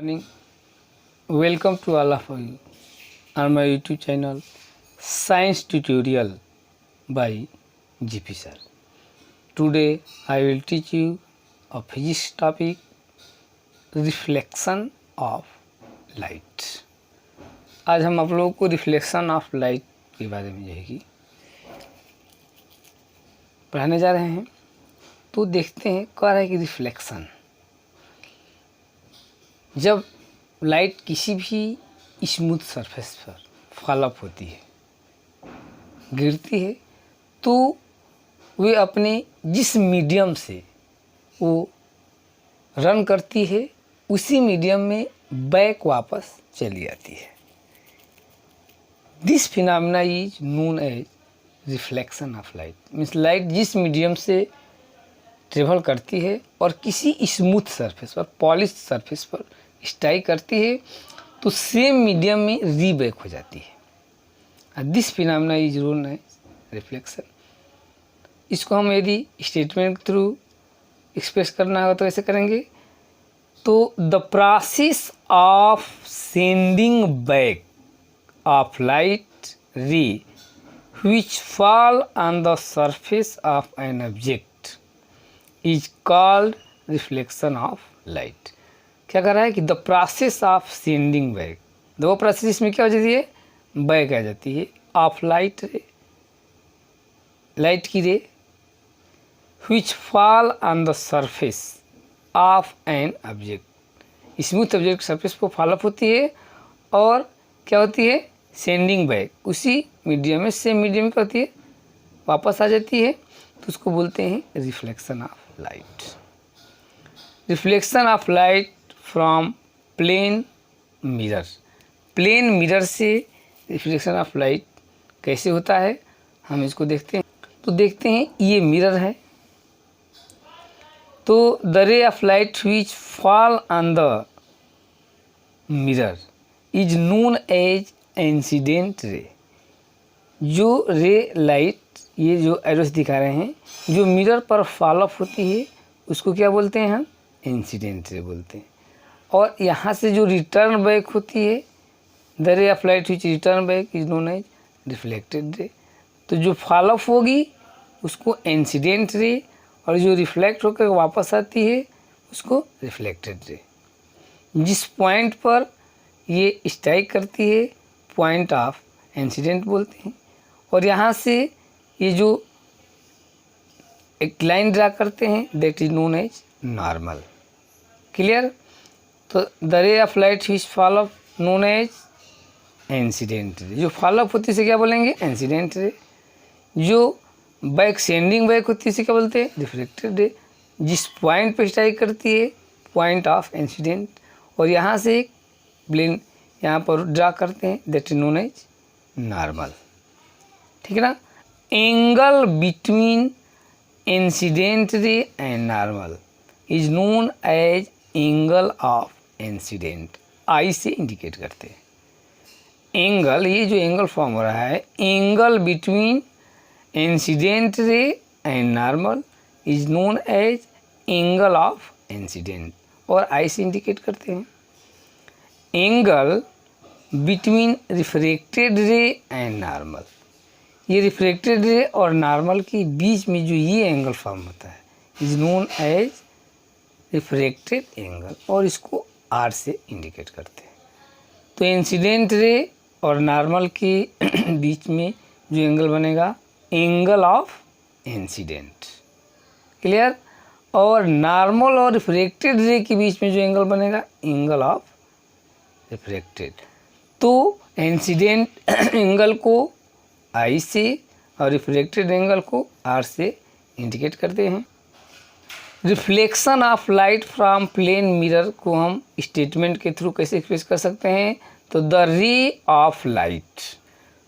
Morning. Welcome to all of you on my YouTube channel Science Tutorial by GP Sir. Today I will teach you a physics topic, reflection of light. आज हम आप लोगों को reflection of light के बारे में जो है कि पढ़ाने जा रहे हैं। तो देखते हैं क्या है कि रिफ्लेक्शन, जब लाइट किसी भी स्मूथ सरफेस पर फॉल अप होती है, गिरती है, तो वे अपने जिस मीडियम से वो रन करती है उसी मीडियम में बैक वापस चली आती है। This phenomena is known as reflection of light. Means light जिस मीडियम से ट्रेवल करती है और किसी स्मूथ सरफेस पर, पॉलिश सरफेस पर स्ट्राइक करती है तो सेम मीडियम में रीबैक हो जाती है। This phenomena is known as reflection. इसको हम यदि स्टेटमेंट के थ्रू एक्सप्रेस करना होगा तो ऐसे करेंगे, तो the process of sending back of light रे which fall on the surface of an object is called reflection of light। क्या कर रहा है कि the process of sending back, दो प्रोसेस इसमें क्या हो जाती है, बैक आ जाती है ऑफ लाइट रे, लाइट की रे, which fall on the surface of an object, smooth object surface पर फॉल अप होती है और क्या होती है, सेंडिंग बैक, उसी मीडियम में, सेम मीडियम क्या होती है, वापस आ जाती है, तो उसको बोलते हैं reflection of light. Reflection of light from plane mirror. Plane mirror से रिफ्लेक्शन ऑफ लाइट कैसे होता है हम इसको देखते हैं। तो देखते हैं, ये मिरर है, तो the ray of light which fall on the mirror is known as incident ray. जो रे लाइट, ये जो एरोस दिखा रहे हैं, जो मिरर पर फॉल अप होती है उसको क्या बोलते हैं हम, इंसिडेंट रे बोलते हैं। और यहाँ से जो रिटर्न बैक होती है, the ray of light which return back is known as reflected ray. तो जो फॉल अप होगी उसको इंसिडेंट रे, और जो रिफ्लेक्ट होकर वापस आती है उसको रिफ्लेक्टेड रे। जिस पॉइंट पर ये स्ट्राइक करती है पॉइंट ऑफ इंसिडेंट बोलते हैं। और यहाँ से ये जो एक लाइन ड्रा करते हैं that is known as normal. Clear. तो the ray of light which fall up known as incident ray. जो फॉल अप होती है इसे क्या बोलेंगे, इंसिडेंट रे। जो बैक सेंडिंग बैक होती है इसे क्या बोलते हैं, रिफ्लेक्टेड रे। जिस पॉइंट पर स्ट्राइक करती है पॉइंट ऑफ इंसिडेंट, और यहाँ से एक प्लेन यहाँ पर ड्रा करते हैं that is known as normal. ठीक है ना। Angle between incident ray and normal is known as angle of incident. I से इंडिकेट करते हैं एंगल, ये जो एंगल फॉर्म हो रहा है, angle between incident ray and normal is known as angle of incident, और आई से इंडिकेट करते हैं। Angle between refracted ray and normal, ये रिफ्रैक्टेड रे और नॉर्मल के बीच में जो ये एंगल फॉर्म होता है is known as refracted angle, और इसको आर से इंडिकेट करते हैं। तो इंसिडेंट रे और नॉर्मल के बीच में जो एंगल बनेगा, एंगल ऑफ इंसिडेंट। क्लियर। और नॉर्मल और रिफ्रैक्टेड रे के बीच में जो एंगल बनेगा, एंगल ऑफ रिफ्रैक्टेड। तो इंसिडेंट एंगल को आई से और रिफ्लेक्टेड एंगल को आर से इंडिकेट करते हैं। Reflection of light from plane mirror को हम स्टेटमेंट के थ्रू कैसे एक्सप्रेस कर सकते हैं, तो the ray of light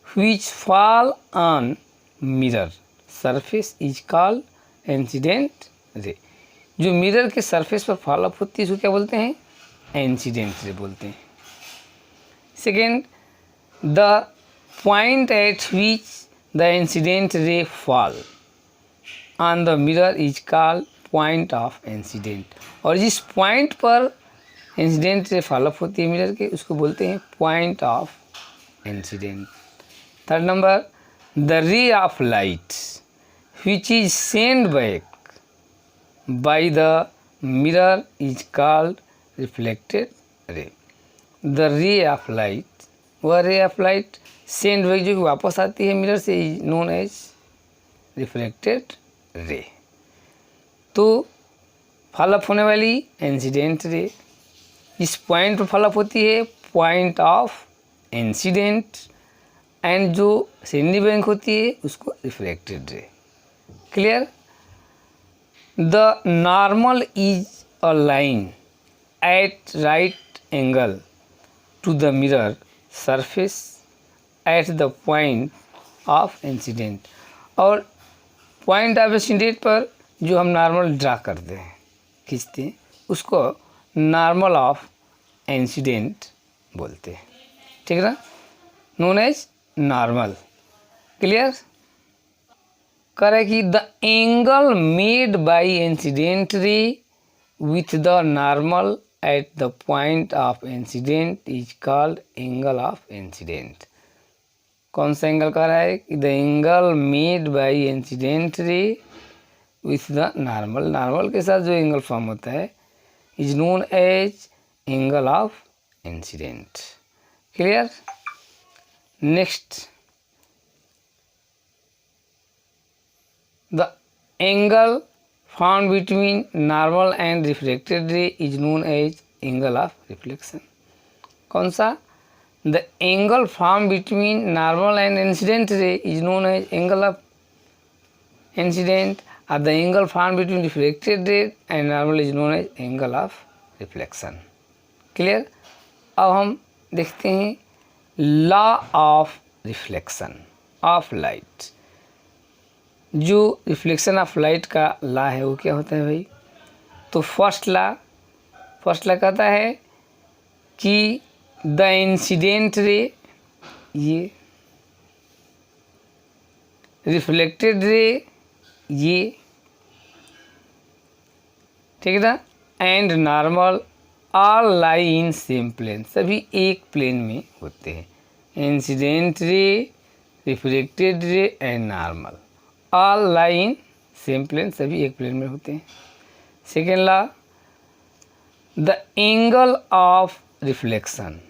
which fall on mirror surface is called incident ray. जो मिरर के सरफेस पर फॉल अप होती है उसको क्या बोलते हैं, इंसिडेंट रे बोलते हैं। Second, the point eight which the incident ray fall on the mirror is called point of incident. और जिस पॉइंट पर इंसिडेंट रे फॉलो अप होती है मिरर के, उसको बोलते हैं point of incident. Third number, the ray of light which is send back by the mirror is called reflected ray. The ray of light, वह रे ऑफ लाइट सेंड बैक जो वापस आती है मिरर से, is known as reflected ray. तो follow up होने वाली इंसिडेंट रे, इस पॉइंट पर फॉलोअप होती है पॉइंट ऑफ इंसिडेंट, एंड जो सेंडिंग बैंक होती है उसको reflected ray. Clear? The normal is a line at right angle to the mirror surface at the point of incident. और पॉइंट ऑफ इंसिडेंट पर जो हम नॉर्मल ड्रा करते हैं, खींचते हैं, उसको नॉर्मल ऑफ इंसिडेंट बोलते हैं। ठीक है ना, नोन एज नॉर्मल। क्लियर? करे कि the angle made by incident ray with the normal at the point of incidence is called angle of incidence. कौन सा एंगल कह रहा है कि the angle made by incident ray with the normal, normal के साथ जो एंगल फॉर्म होता है is known as angle of incidence. Clear? Next, the angle found between normal and reflected ray is known as angle of reflection. कौन सा? The angle found between normal and incident ray is known as angle of incident, और the angle found between reflected ray and normal is known as angle of reflection. Clear? अब हम देखते हैं law of reflection of light. जो reflection of light का law है वो क्या होता है भाई? तो फर्स्ट लॉ कहता है कि द इंसिडेंट रे, ये रिफ्लेक्टेड रे, ये, ठीक है ना, and normal all lie in same plane, सभी एक प्लेन में होते हैं। Incident ray, reflected ray and normal all lie in same plane, सभी एक प्लेन में होते हैं। Second law, the angle of reflection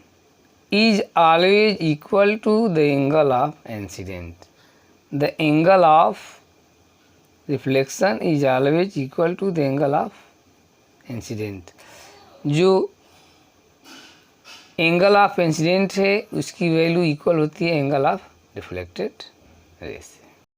is always equal to the angle of incident. The angle of reflection is always equal to the angle of incident. जो angle of incident है उसकी value equal होती है angle of reflected ray से।